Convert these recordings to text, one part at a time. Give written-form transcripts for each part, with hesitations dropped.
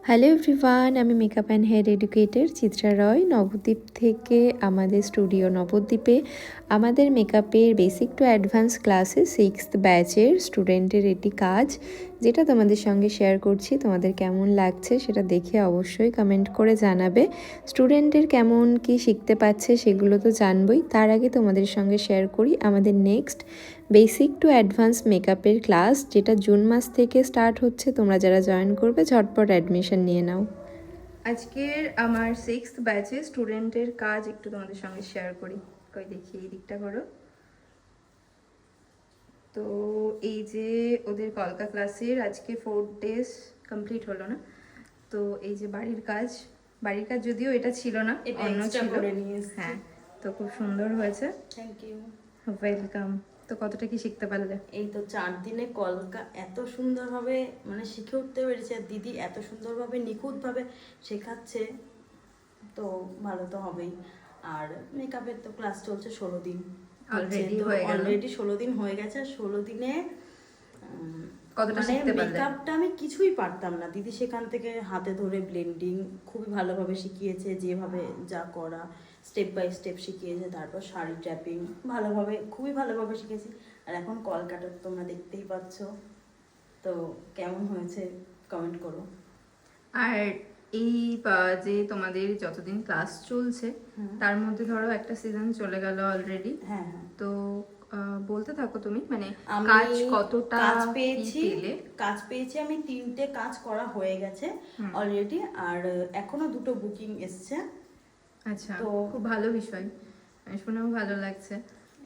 Hello everyone, আমি makeup and hair educator Chitra Roy Nabadwip থেকে। আমাদের স্টুডিও নবদ্বীপে আমাদের মেকআপের বেসিক টু অ্যাডভান্স ক্লাসে 6th ব্যাচের স্টুডেন্টের এটি কাজ, যেটা তোমাদের সঙ্গে শেয়ার করছি। তোমাদের কেমন লাগছে সেটা দেখে অবশ্যই কমেন্ট করে জানাবে। স্টুডেন্টের কেমন কি শিখতে পাচ্ছে সেগুলো তো জানবই, তার আগে তোমাদের সঙ্গে শেয়ার করি আমাদের নেক্সট বেসিক টু অ্যাডভান্স মেকআপের ক্লাস, যেটা জুন মাস থেকে স্টার্ট হচ্ছে। তোমরা যারা জয়েন করবে ঝটপট অ্যাডমিশন নিয়ে নাও। আজকের আমার 6th ব্যাচে স্টুডেন্টের কাজ একটু তোমাদের সঙ্গে শেয়ার করি। কই দেখি, এই দিকটা করো। তো এই যে ওদের কলকা ক্লাসের আজকে 4 ডেজ কমপ্লিট হলো না। তো এই যে বাড়ির কাজ যদিও এটা ছিল না, অন্য ছিল। হ্যাঁ, তো খুব সুন্দর হয়েছে। Thank you, welcome. তো কতটা কি শিখতে পারলে? এই তো 4 দিনে কলকা এত সুন্দরভাবে শিখে উঠতে পেরেছে, আর দিদি এত সুন্দরভাবে নিখুঁতভাবে শেখাচ্ছে, তো ভালো তো হবেই। আর মেকআপের তো ক্লাস চলছে 16 দিন অলরেডি 16 দিন হয়ে গেছে। আর 16 দিনে কতটা শিখতে পারলে? মেকআপটা আমি কিছুই পারতাম না, দিদি সেখান থেকে হাতে ধরে ব্লেন্ডিং খুবই ভালোভাবে শিখিয়েছে, যেভাবে যা করা স্টেপ বাই স্টেপ শিখিয়েছে। তারপর শাড়ি ট্র্যাপিং খুবই ভালোভাবে শিখেছি। আর এখন কলকাটা তোমরা দেখতেই পাচ্ছ, তো কেমন হয়েছে কমেন্ট করো। আর এই যে তোমাদের যতদিন ক্লাস চলছে তার মধ্যে ধরো একটা সিজন চলে গেল অলরেডি। হ্যাঁ হ্যাঁ, তো বলতে থাকো তুমি, কাজ কতটা কাজ পেয়েছি আমি 3টে কাজ করা হয়ে গেছে অলরেডি, আর এখনো 2টো বুকিং এসছে। আচ্ছা, তো খুব ভালো বিষয়, শুনেও ভালো লাগছে।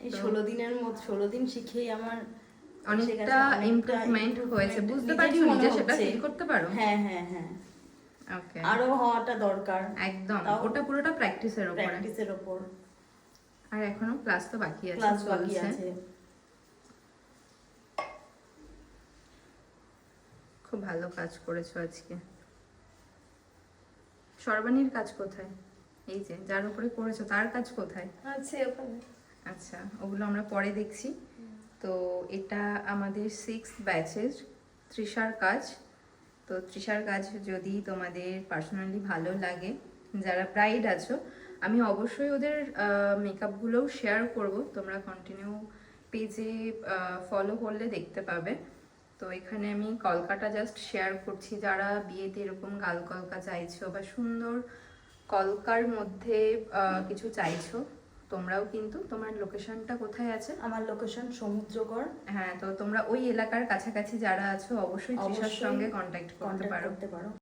এই 16 দিনের মধ্যে 16 দিন শিখেই আমার অনেকটা ইমপ্রুভমেন্ট হয়েছে, বুঝতে পারছো, নিজে সেটা ফিল করতে পারো। হ্যাঁ হ্যাঁ হ্যাঁ, ওকে, আরো হওয়াটা দরকার একদম। ওটা পুরোটা প্র্যাকটিসের উপর। আর এখনো ক্লাস তো বাকি আছে, খুব ভালো কাজ করেছো আজকে। সর্বাণীর কাজ কোথায়? এই যে যার উপরে করেছো তার কাজ কোথায়? আছে ওখানে। আচ্ছা, ওগুলো আমরা পরে দেখছি। তো এটা আমাদের 6th ব্যাচের তৃষার কাজ। তো তৃষার কাজ যদি তোমাদের পার্সোনালি ভালো লাগে, যারা ব্রাইড আছো, আমি অবশ্যই ওদের মেকআপগুলোও শেয়ার করব, তোমরা কন্টিনিউ পেজে ফলো করলে দেখতে পাবে। তো এখানে আমি কলকাটা জাস্ট শেয়ার করছি, যারা বিয়েতে এরকম গাল কলকা চাইছো বা সুন্দর কলকার মধ্যে কিছু চাইছো, তোমরাও কিন্তু, তোমার লোকেশনটা কোথায় আছে? আমার লোকেশন সমুদ্রগড়। হ্যাঁ, তো তোমরা ওই এলাকার কাছাকাছি যারা আছো অবশ্যই তৃষার সঙ্গে কন্ট্যাক্ট করতে পারো।